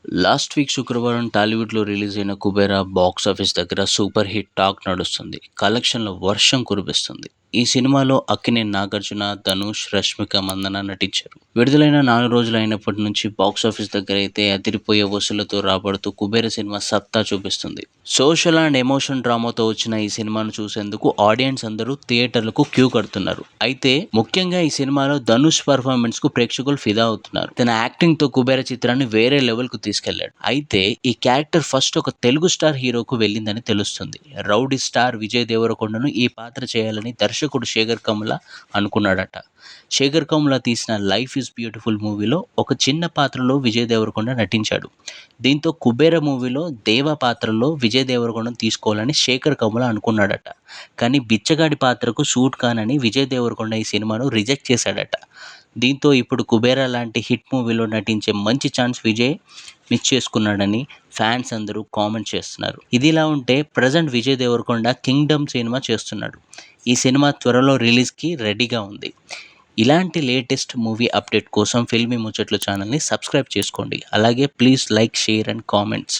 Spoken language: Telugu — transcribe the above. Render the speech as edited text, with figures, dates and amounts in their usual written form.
లాస్ట్ వీక్ శుక్రవారం టాలీవుడ్‌లో రిలీజ్ అయిన 'కుబేరా' బాక్స్ ఆఫీస్ దగ్గర సూపర్ హిట్ టాక్ నడుస్తుంది. కలెక్షన్‌ల వర్షం కురిపిస్తుంది. ఈ సినిమాలో అక్కినేని నాగార్జున, ధనుష్, రష్మిక మందన నటించారు. విడుదలైన 4 రోజులు అయినప్పటి నుంచి బాక్స్ ఆఫీస్ దగ్గర అయితే అదిరిపోయే వసూళ్లతో రాబడుతూ 'కుబేర' సినిమా సత్తా చూపిస్తుంది. సోషల్ అండ్ ఎమోషన్ డ్రామాతో వచ్చిన ఈ సినిమాను చూసేందుకు ఆడియన్స్ అందరూ థియేటర్లకు క్యూ కడుతున్నారు. అయితే ముఖ్యంగా ఈ సినిమాలో ధనుష్ పర్ఫార్మెన్స్ కు ప్రేక్షకులు ఫిదా అవుతున్నారు. తన యాక్టింగ్ తో 'కుబేర' చిత్రాన్ని వేరే లెవెల్ కు తీసుకెళ్లాడు. అయితే ఈ క్యారెక్టర్ ఫస్ట్ ఒక తెలుగు స్టార్ హీరోకు వెళ్ళిందని తెలుస్తుంది. రౌడీ స్టార్ విజయ్ దేవరకొండను ఈ పాత్ర చేయాలని దర్శకుడు శేఖర్ కమ్ముల అనుకున్నాడట. శేఖర్ కమ్ముల తీసిన 'లైఫ్ ఈజ్ బ్యూటిఫుల్' మూవీలో ఒక చిన్న పాత్రలో విజయ్ దేవరకొండ నటించాడు. దీంతో 'కుబేర' మూవీలో దేవ పాత్రలో విజయ్ దేవరకొండను తీసుకోవాలని శేఖర్ కమ్ముల అనుకున్నాడట. కానీ బిచ్చగాడి పాత్రకు సూట్ కానని విజయ్ దేవరకొండ ఈ సినిమాను రిజెక్ట్ చేశాడట. దీంతో ఇప్పుడు 'కుబేరా' లాంటి హిట్ మూవీలో నటించే మంచి ఛాన్స్ విజయ్ మిస్ చేసుకున్నాడని ఫ్యాన్స్ అందరూ కామెంట్ చేస్తున్నారు. ఇదిలా ఉంటే present Vijay Deverakonda 'Kingdom' cinema చేస్తున్నాడు. ఈ సినిమా త్వరలో రిలీజ్‌కి రెడీగా ఉంది. ఇలాంటి లేటెస్ట్ మూవీ అప్డేట్ కోసం ఫిల్మీ ముచ్చట్లు ఛానల్‌ని సబ్స్క్రైబ్ చేసుకోండి. అలాగే please like, share and comments.